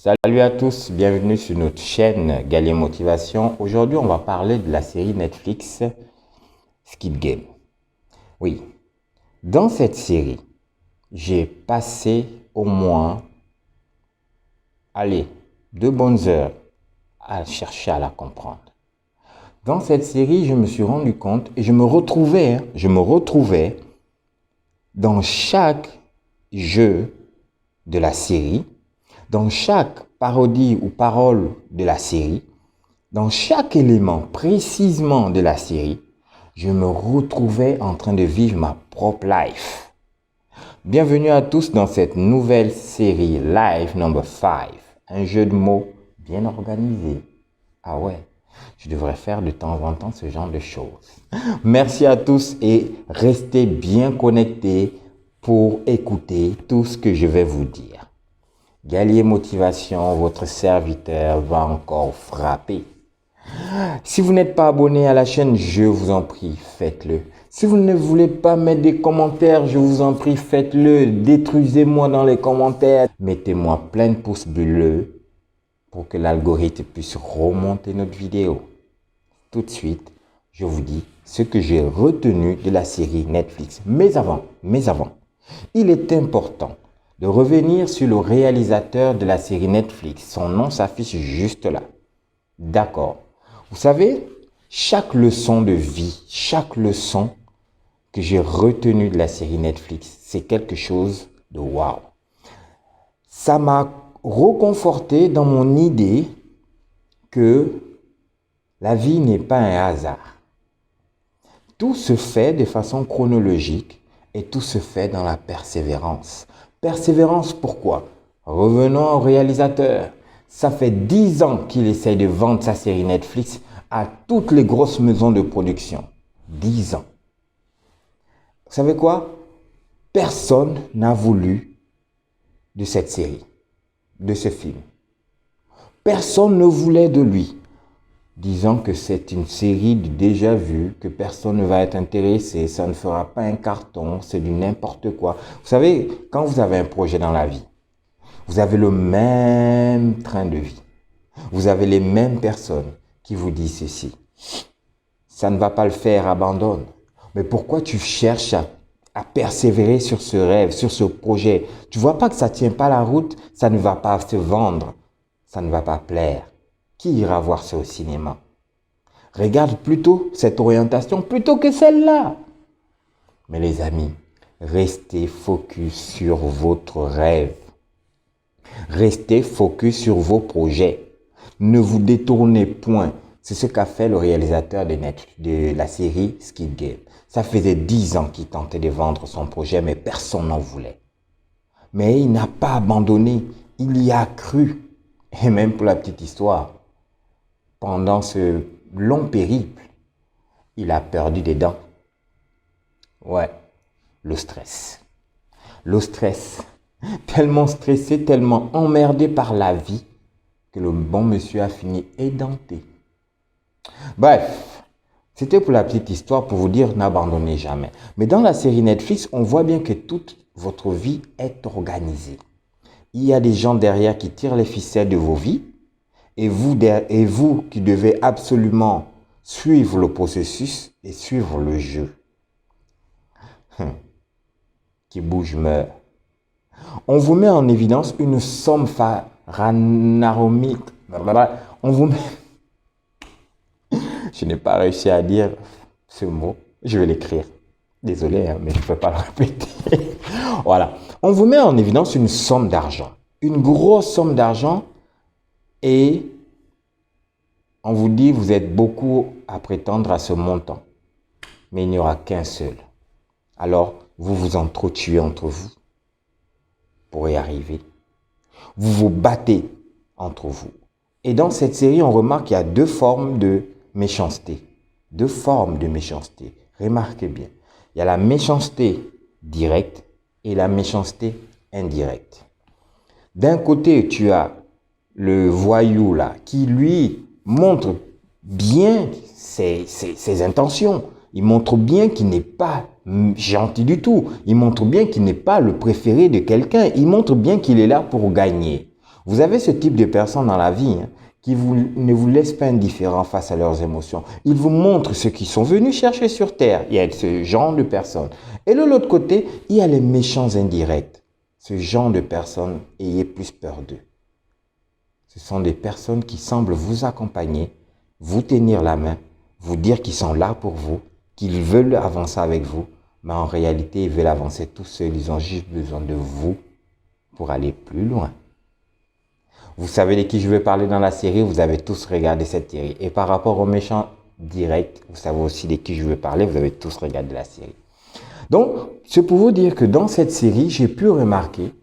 Salut à tous, bienvenue sur notre chaîne Galier Motivation. Aujourd'hui, on va parler de la série Netflix Squid Game. Oui, dans cette série, j'ai passé au moins, 2 bonnes heures à chercher à la comprendre. Dans cette série, je me suis rendu compte et je me retrouvais dans chaque jeu de la série, dans chaque parodie ou parole de la série, dans chaque élément précisément de la série, je me retrouvais en train de vivre ma propre life. Bienvenue à tous dans cette nouvelle série Life Number 5, un jeu de mots bien organisé. Ah ouais, je devrais faire de temps en temps ce genre de choses. Merci à tous et restez bien connectés pour écouter tout ce que je vais vous dire. Galier Motivation, votre serviteur va encore frapper. Si vous n'êtes pas abonné à la chaîne, je vous en prie, faites-le. Si vous ne voulez pas mettre des commentaires, je vous en prie, faites-le. Détruisez-moi dans les commentaires. Mettez-moi plein de pouces bleus pour que l'algorithme puisse remonter notre vidéo. Tout de suite, je vous dis ce que j'ai retenu de la série Netflix. Mais avant, il est important de revenir sur le réalisateur de la série Netflix. Son nom s'affiche juste là. D'accord. Vous savez, chaque leçon de vie, chaque leçon que j'ai retenue de la série Netflix, c'est quelque chose de waouh. Ça m'a reconforté dans mon idée que la vie n'est pas un hasard. Tout se fait de façon chronologique et tout se fait dans la persévérance. Persévérance pourquoi? Revenons au réalisateur. Ça fait 10 ans qu'il essaye de vendre sa série Netflix à toutes les grosses maisons de production. 10 ans. Vous savez quoi? Personne n'a voulu de cette série, de ce film. Personne ne voulait de lui, disant que c'est une série du déjà vu, que personne ne va être intéressé, ça ne fera pas un carton, c'est du n'importe quoi. Vous savez, quand vous avez un projet dans la vie, vous avez le même train de vie. Vous avez les mêmes personnes qui vous disent ceci. Ça ne va pas le faire, abandonne. Mais pourquoi tu cherches à persévérer sur ce rêve, sur ce projet? Tu vois pas que ça ne tient pas la route, ça ne va pas se vendre, ça ne va pas plaire. Qui ira voir ça au cinéma? Regarde plutôt cette orientation plutôt que celle-là. Mais les amis, restez focus sur votre rêve. Restez focus sur vos projets. Ne vous détournez point. C'est ce qu'a fait le réalisateur de la série Squid Game. Ça faisait 10 ans qu'il tentait de vendre son projet, mais personne n'en voulait. Mais il n'a pas abandonné. Il y a cru. Et même pour la petite histoire, pendant ce long périple, il a perdu des dents. Ouais, le stress. Le stress. Tellement stressé, tellement emmerdé par la vie que le bon monsieur a fini édenté. Bref, c'était pour la petite histoire pour vous dire n'abandonnez jamais. Mais dans la série Netflix, on voit bien que toute votre vie est organisée. Il y a des gens derrière qui tirent les ficelles de vos vies et vous qui devez absolument suivre le processus et suivre le jeu. Qui bouge meurt. On vous met en évidence une somme pharaonique. On vous met... Je n'ai pas réussi à dire ce mot. Je vais l'écrire. Désolé, mais je ne peux pas le répéter. Voilà. On vous met en évidence une somme d'argent. Une grosse somme d'argent. Et on vous dit, vous êtes beaucoup à prétendre à ce montant. Mais il n'y aura qu'un seul. Alors, vous vous entretuez entre vous pour y arriver. Vous vous battez entre vous. Et dans cette série, on remarque qu'il y a 2 formes de méchanceté. 2 formes de méchanceté. Remarquez bien. Il y a la méchanceté directe et la méchanceté indirecte. D'un côté, tu as le voyou là, qui lui montre bien ses intentions. Il montre bien qu'il n'est pas gentil du tout. Il montre bien qu'il n'est pas le préféré de quelqu'un. Il montre bien qu'il est là pour gagner. Vous avez ce type de personnes dans la vie qui ne vous laissent pas indifférents face à leurs émotions. Ils vous montrent ce qu'ils sont venus chercher sur Terre. Il y a ce genre de personnes. Et de l'autre côté, il y a les méchants indirects. Ce genre de personnes, ayez plus peur d'eux. Ce sont des personnes qui semblent vous accompagner, vous tenir la main, vous dire qu'ils sont là pour vous, qu'ils veulent avancer avec vous, mais en réalité, ils veulent avancer tout seuls. Ils ont juste besoin de vous pour aller plus loin. Vous savez de qui je veux parler dans la série, vous avez tous regardé cette série. Et par rapport aux méchants directs, vous savez aussi de qui je veux parler, vous avez tous regardé la série. Donc, c'est pour vous dire que dans cette série, j'ai pu remarquer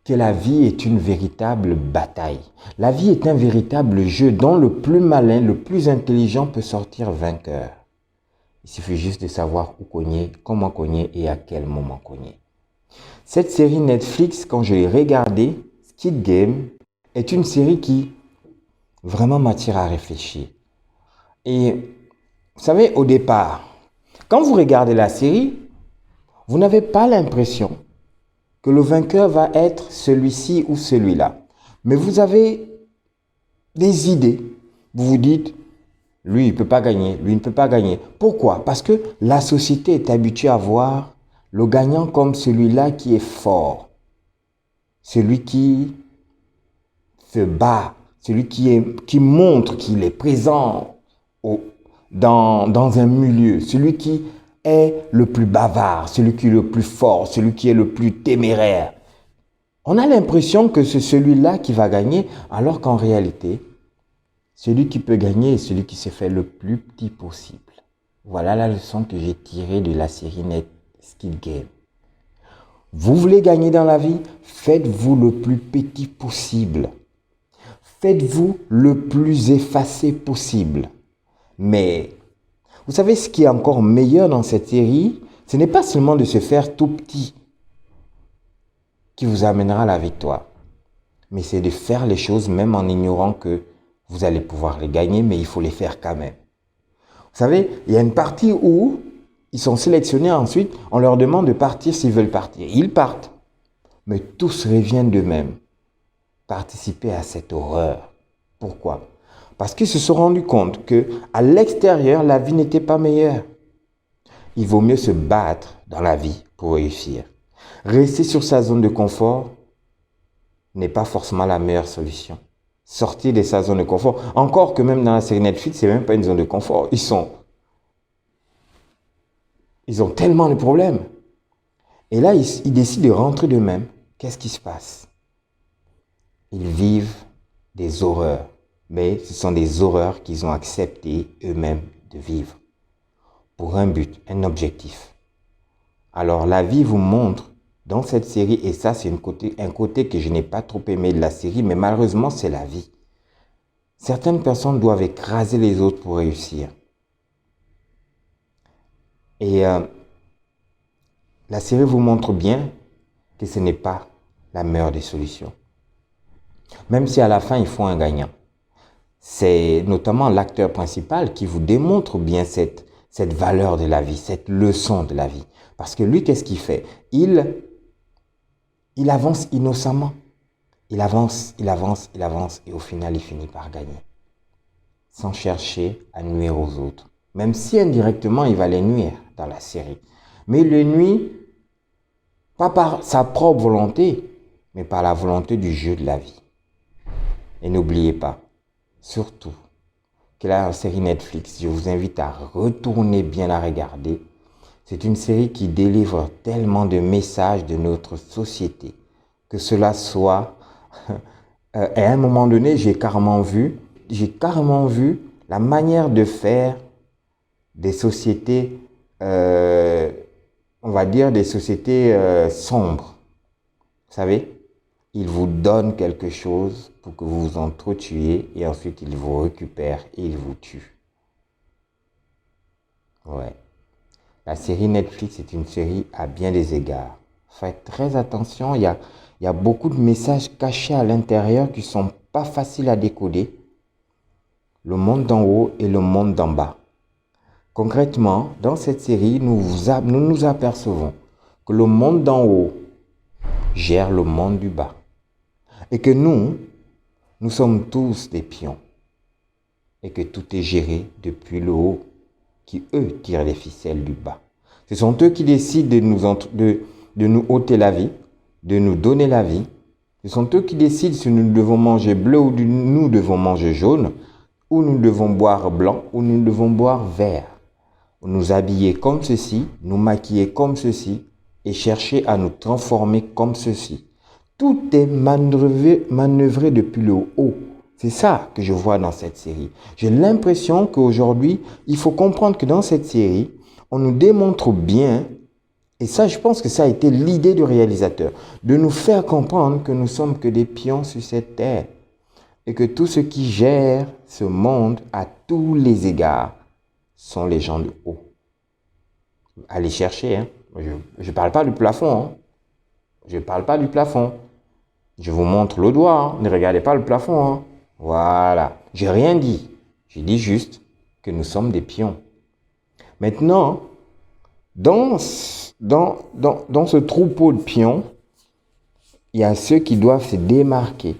que la vie est une véritable bataille. La vie est un véritable jeu dont le plus malin, le plus intelligent peut sortir vainqueur. Il suffit juste de savoir où cogner, comment cogner et à quel moment cogner. Cette série Netflix, quand je l'ai regardée, Squid Game, est une série qui vraiment m'attire à réfléchir. Et vous savez, au départ, quand vous regardez la série, vous n'avez pas l'impression que le vainqueur va être celui-ci ou celui-là. Mais vous avez des idées. Vous vous dites, lui, il ne peut pas gagner, lui, il ne peut pas gagner. Pourquoi? Parce que la société est habituée à voir le gagnant comme celui-là qui est fort. Celui qui se bat, celui qui montre qu'il est présent dans un milieu, celui qui est le plus bavard, celui qui est le plus fort, celui qui est le plus téméraire. On a l'impression que c'est celui-là qui va gagner, alors qu'en réalité, celui qui peut gagner est celui qui s'est fait le plus petit possible. Voilà la leçon que j'ai tirée de la série Squid Game. Vous voulez gagner dans la vie? Faites-vous le plus petit possible. Faites-vous le plus effacé possible. Mais vous savez ce qui est encore meilleur dans cette série? Ce n'est pas seulement de se faire tout petit qui vous amènera à la victoire. Mais c'est de faire les choses même en ignorant que vous allez pouvoir les gagner, mais il faut les faire quand même. Vous savez, il y a une partie où ils sont sélectionnés ensuite, on leur demande de partir s'ils veulent partir. Ils partent, mais tous reviennent d'eux-mêmes. Participer à cette horreur. Pourquoi? Parce qu'ils se sont rendus compte qu'à l'extérieur, la vie n'était pas meilleure. Il vaut mieux se battre dans la vie pour réussir. Rester sur sa zone de confort n'est pas forcément la meilleure solution. Sortir de sa zone de confort, encore que même dans la série Netflix, c'est même pas une zone de confort. Ils ont tellement de problèmes. Et là, ils décident de rentrer d'eux-mêmes. Qu'est-ce qui se passe? Ils vivent des horreurs. Mais ce sont des horreurs qu'ils ont accepté eux-mêmes de vivre. Pour un but, un objectif. Alors la vie vous montre dans cette série, et ça c'est un côté que je n'ai pas trop aimé de la série, mais malheureusement c'est la vie. Certaines personnes doivent écraser les autres pour réussir. Et la série vous montre bien que ce n'est pas la meilleure des solutions. Même si à la fin il faut un gagnant. C'est notamment l'acteur principal qui vous démontre bien cette valeur de la vie, cette leçon de la vie. Parce que lui, qu'est-ce qu'il fait? Il avance innocemment. Il avance, et au final, il finit par gagner. Sans chercher à nuire aux autres. Même si indirectement, il va les nuire dans la série. Mais il les nuit, pas par sa propre volonté, mais par la volonté du jeu de la vie. Et n'oubliez pas, surtout, que la série Netflix, je vous invite à retourner bien la regarder. C'est une série qui délivre tellement de messages de notre société, que cela soit... à un moment donné, j'ai carrément vu la manière de faire des sociétés, on va dire des sociétés sombres. Vous savez, ils vous donnent quelque chose pour que vous vous entretuiez et ensuite ils vous récupèrent et ils vous tuent. Ouais. La série Netflix est une série à bien des égards. Faites très attention, il y a beaucoup de messages cachés à l'intérieur qui ne sont pas faciles à décoder. Le monde d'en haut et le monde d'en bas. Concrètement, dans cette série, nous nous apercevons que le monde d'en haut gère le monde du bas. Et que nous, nous sommes tous des pions et que tout est géré depuis le haut, qui eux tirent les ficelles du bas. Ce sont eux qui décident de nous ôter la vie, de nous donner la vie. Ce sont eux qui décident si nous devons manger bleu ou nous devons manger jaune, ou nous devons boire blanc ou nous devons boire vert. Nous habiller comme ceci, nous maquiller comme ceci et chercher à nous transformer comme ceci. Tout est manœuvré depuis le haut. C'est ça que je vois dans cette série. J'ai l'impression qu'aujourd'hui, il faut comprendre que dans cette série, on nous démontre bien, et ça, je pense que ça a été l'idée du réalisateur, de nous faire comprendre que nous sommes que des pions sur cette terre et que tout ce qui gère ce monde à tous les égards sont les gens de haut. Allez chercher, hein. Je ne parle pas du plafond. Hein. Je ne parle pas du plafond. Je vous montre le doigt. Hein. Ne regardez pas le plafond. Hein. Voilà. J'ai rien dit. J'ai dit juste que nous sommes des pions. Maintenant, dans ce troupeau de pions, il y a ceux qui doivent se démarquer,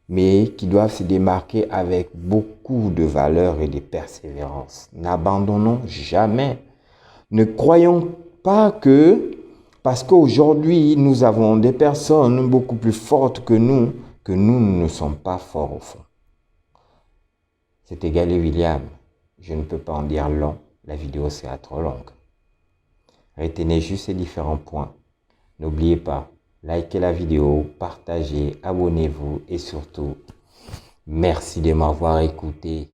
mais qui doivent se démarquer avec beaucoup de valeur et de persévérance. N'abandonnons jamais. Ne croyons pas que, parce qu'aujourd'hui, nous avons des personnes beaucoup plus fortes que nous ne sommes pas forts au fond. C'était Galé William. Je ne peux pas en dire long. La vidéo sera trop longue. Retenez juste ces différents points. N'oubliez pas, likez la vidéo, partagez, abonnez-vous et surtout, merci de m'avoir écouté.